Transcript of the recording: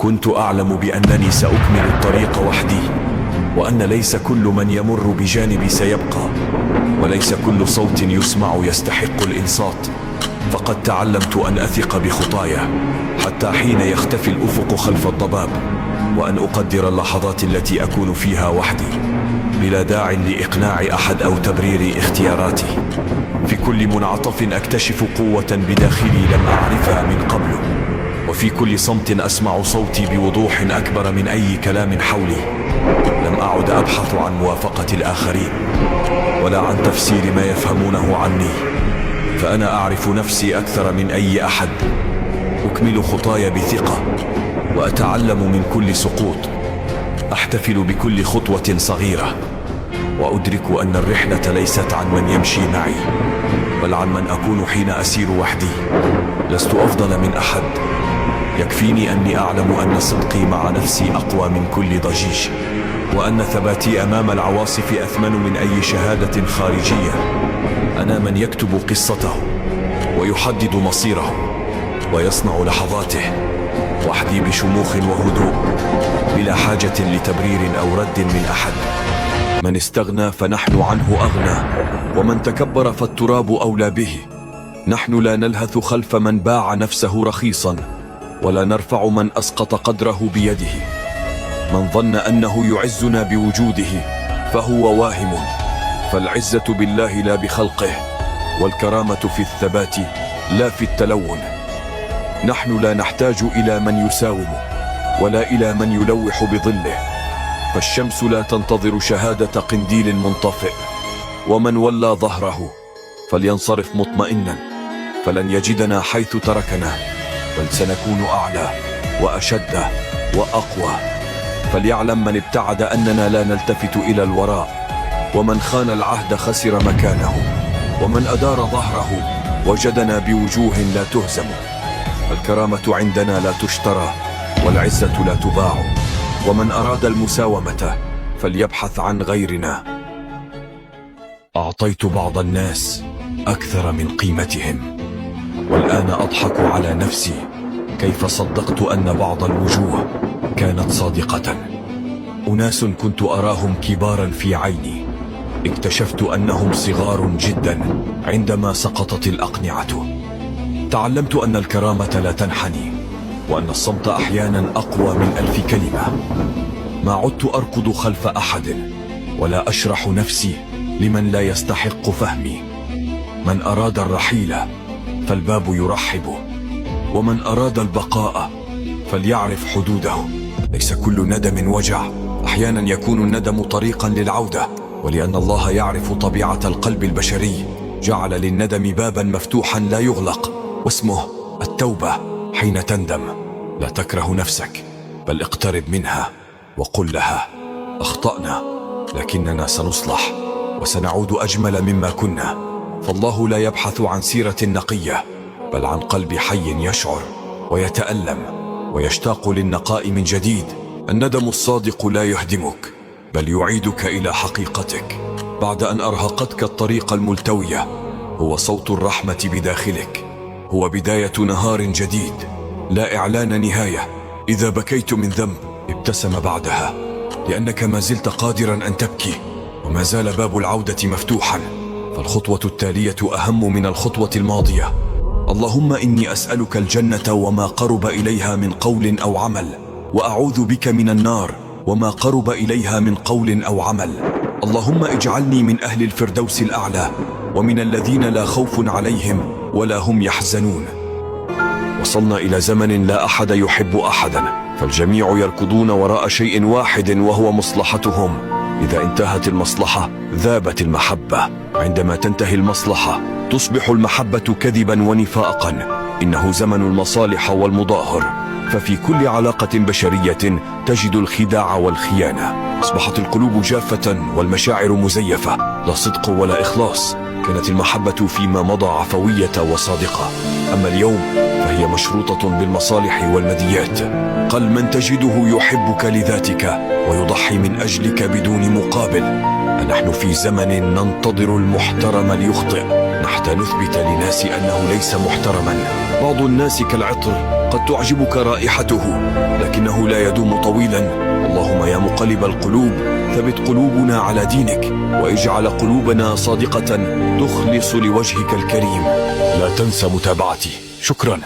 كنت أعلم بأنني سأكمل الطريق وحدي، وأن ليس كل من يمر بجانبي سيبقى، وليس كل صوت يسمع يستحق الإنصات. فقد تعلمت أن أثق بخطايا حتى حين يختفي الأفق خلف الضباب، وأن أقدر اللحظات التي أكون فيها وحدي بلا داع لإقناع أحد أو تبرير اختياراتي. في كل منعطف أكتشف قوة بداخلي لم أعرفها من قبل، وفي كل صمت أسمع صوتي بوضوح أكبر من أي كلام حولي. لم أعد أبحث عن موافقة الآخرين ولا عن تفسير ما يفهمونه عني، فأنا أعرف نفسي أكثر من أي أحد. أكمل خطاي بثقة وأتعلم من كل سقوط، أحتفل بكل خطوة صغيرة، وأدرك أن الرحلة ليست عن من يمشي معي، بل عن من أكون حين أسير وحدي. لست أفضل من أحد، يكفيني أني أعلم أن صدقي مع نفسي أقوى من كل ضجيج، وأن ثباتي أمام العواصف أثمن من أي شهادة خارجية. أنا من يكتب قصته ويحدد مصيره ويصنع لحظاته وحدي بشموخ وهدوء، بلا حاجة لتبرير أو رد من أحد. من استغنى فنحن عنه أغنى، ومن تكبر فالتراب أولى به. نحن لا نلهث خلف من باع نفسه رخيصا، ولا نرفع من أسقط قدره بيده. من ظن أنه يعزنا بوجوده فهو واهم، فالعزة بالله لا بخلقه، والكرامة في الثبات لا في التلون. نحن لا نحتاج إلى من يساوم ولا إلى من يلوح بظله، فالشمس لا تنتظر شهادة قنديل منطفئ. ومن ولى ظهره فلينصرف مطمئنا، فلن يجدنا حيث تركنا، بل سنكون أعلى وأشد وأقوى. فليعلم من ابتعد أننا لا نلتفت إلى الوراء، ومن خان العهد خسر مكانه، ومن أدار ظهره وجدنا بوجوه لا تهزم. الكرامة عندنا لا تشترى، والعزة لا تباع، ومن أراد المساومة فليبحث عن غيرنا. أعطيت بعض الناس أكثر من قيمتهم، والآن أضحك على نفسي كيف صدقت أن بعض الوجوه كانت صادقة. أناس كنت أراهم كبارا في عيني، اكتشفت أنهم صغار جدا عندما سقطت الأقنعة. تعلمت أن الكرامة لا تنحني، وأن الصمت أحيانا أقوى من 1000 كلمة. ما عدت أركض خلف أحد، ولا أشرح نفسي لمن لا يستحق فهمي. من أراد الرحيل فالباب يرحب، ومن أراد البقاء فليعرف حدوده. ليس كل ندم وجع، أحيانا يكون الندم طريقا للعودة. ولأن الله يعرف طبيعة القلب البشري جعل للندم بابا مفتوحا لا يغلق، واسمه التوبة. حين تندم لا تكره نفسك، بل اقترب منها وقل لها: أخطأنا، لكننا سنصلح وسنعود أجمل مما كنا. فالله لا يبحث عن سيرة نقية، بل عن قلب حي يشعر ويتألم ويشتاق للنقاء من جديد. الندم الصادق لا يهدمك، بل يعيدك إلى حقيقتك بعد أن أرهقتك الطريق الملتوية. هو صوت الرحمة بداخلك، هو بداية نهار جديد، لا إعلان نهاية. إذا بكيت من ذنب ابتسم بعدها، لأنك ما زلت قادرا أن تبكي، وما زال باب العودة مفتوحا. فالخطوة التالية أهم من الخطوة الماضية. اللهم إني أسألك الجنة وما قرب إليها من قول أو عمل، وأعوذ بك من النار وما قرب إليها من قول أو عمل. اللهم اجعلني من أهل الفردوس الأعلى، ومن الذين لا خوف عليهم ولا هم يحزنون. وصلنا إلى زمن لا أحد يحب أحدا، فالجميع يركضون وراء شيء واحد وهو مصلحتهم. إذا انتهت المصلحة ذابت المحبة، عندما تنتهي المصلحة تصبح المحبة كذبا ونفاقا. إنه زمن المصالح والمظاهر، ففي كل علاقة بشرية تجد الخداع والخيانة. أصبحت القلوب جافة والمشاعر مزيفة، لا صدق ولا إخلاص. كانت المحبة فيما مضى عفوية وصادقة، أما اليوم فهي مشروطة بالمصالح والماديات. قل من تجده يحبك لذاتك ويضحي من أجلك بدون مقابل. نحن في زمن ننتظر المحترم ليخطئ، حتى نثبت للناس أنه ليس محترما. بعض الناس كالعطر، قد تعجبك رائحته لكنه يدوم طويلا. اللهم يا مقلب القلوب ثبت قلوبنا على دينك، واجعل قلوبنا صادقة تخلص لوجهك الكريم. لا تنسى متابعتي. شكرا.